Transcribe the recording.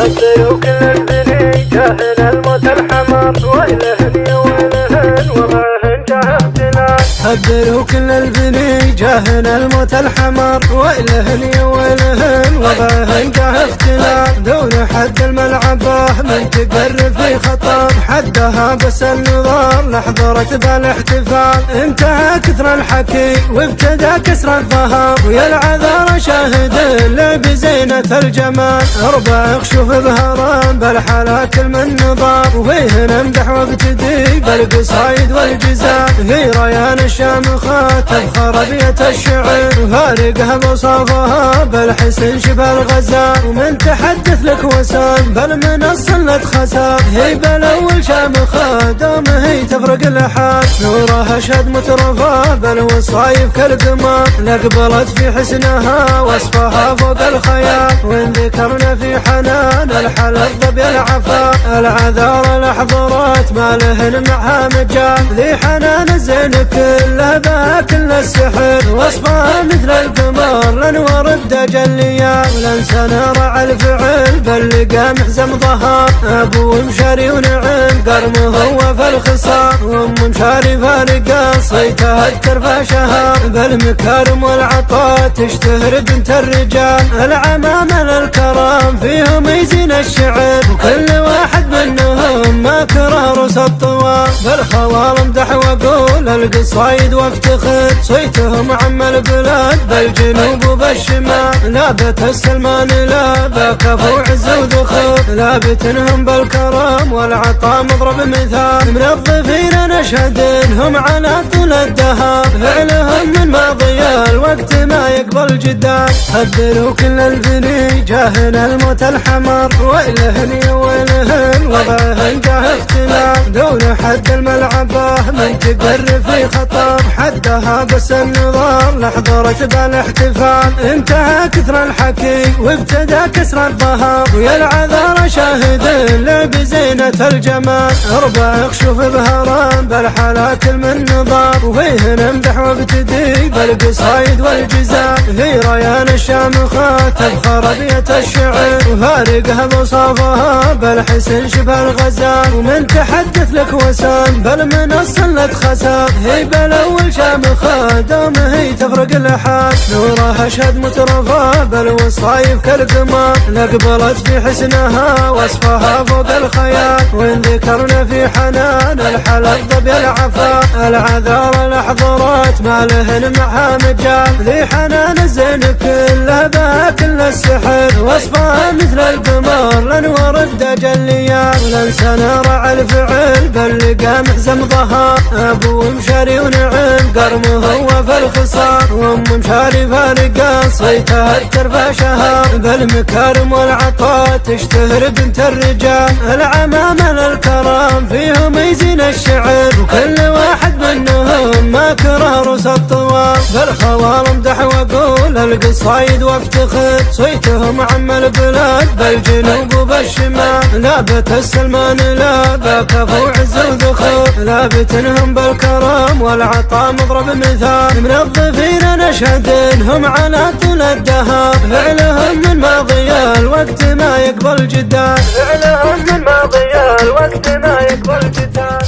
الضيوف كل البني جاهل الموت الحمر ويلهن يا ويلهن وضعهن جاه اختلاف. هدروا كل البني جاهل الموت الحمر ويلهن يا ويلهن وضعهن جاه اختلاف. دون حد الملعبه من تقر في خطر حدها بس النظر لحضرت بالاحتفال. انتهى كثر الحكي وابتدى كسر الظهر ويا العذار شاهد اللعب زينة الجمال. اربع خشوف بهرم بالحالات من نظام وفيه نمدح وابتدي بالقصايد والجزال. في ريان الشامخات تفخر ابيات الشعر فارقها بوصافها بالحسن شبه الغزال. ومن تحدث لك وسام بل من الصلة خسار هي بالاول شامخة دوم هي تفرق الحال. نورها شد مترفة بل وصايف كالقمر لقبلت في حسنها وصفها فوق الخيال. وان ذكرنا في حنان الحل الضب العفا العذار الاحضرات ما لهن معها مجال. ذي حنان الزين كله بها كل السحر وصفها مثل القمر الانوار التجليات. ولنسى نرى الفعل بل لقى محزم ظهر ابو مشاري ونعم قرمه هو في الخصام. وام مشاري فارقه صيتها الترفع شهر بالمكارم والعطاء تشتهر بنت الرجال. العمامة الكرام فيهم يزين الشعر وكل واحد منهم ما كره رؤوس الطوال. بالخوال امدح واقول القصايد وافتخر صيتهم عم البلاد بالجنوب وبالشمال. لابت السلمان لابك ابو عز وذخر لابتنهم بالكرم والعطاء مضرب مثال. من الضفير نشهد انهم على طول الدهر فعلهم من ماضي الوقت ما يقبل جدال. هدروا كل البني جاهل الموت الحمر ويلهن يا ويلهن وضعهن جاه اختلاف. دون حد الملعبه من تقر في خطر حدها بس النظر لحضرت بالاحتفال. انتهى كثر الحكي وابتدى كسر الظهر ويا العذار شاهد اللعب زينة الجمال. اربع خشوف بهرم بالحالات من نظام وفيه نمدح وابتدي بالقصايد والجزال. في ريان الشامخات تفخر ابيات الشعر وفارقها بوصافها بالحسن شبه الغزال. ومن تحدث لك وسام بل من الصلة خسار هي بالاول شامخة دوم هي تفرق الحال. نورها شد مترفة بل وصايف كالقمر لقبلت في حسنها وصفها فوق الخيال. وان ذكرنا في حنان الحل الضب العفا العذار الاحضرات ما لهن معها مجال. ذي حنان الزين كله بها كل السحر وصفها مثل القمر الانوار التجليات. ولنسى نرى الفعل بل لقى محزم ظهر ابو مشاري ونعم قرمه هو في الخصام. وام مشاري فارقه صيتها الترفع شهر بالمكارم والعطاء تشتهر بنت الرجال. العمامة الكرام فيهم يزين الشعر وكل واحد منهم ما كره رؤوس الطوال. بالخوال امدح واقول القصايد وافتخر صيتهم عم البلاد بالجنوب وبالشمال. لابت السلمان لابك ابو عز وذخر لابتنهم بالكرم والعطاء مضرب مثال. من الضفير نشهد انهم على طول الدهر فعلهم من ماضي الوقت ما يقبل جدال. فعلهم من ماضي الوقت ما يقبل جدال.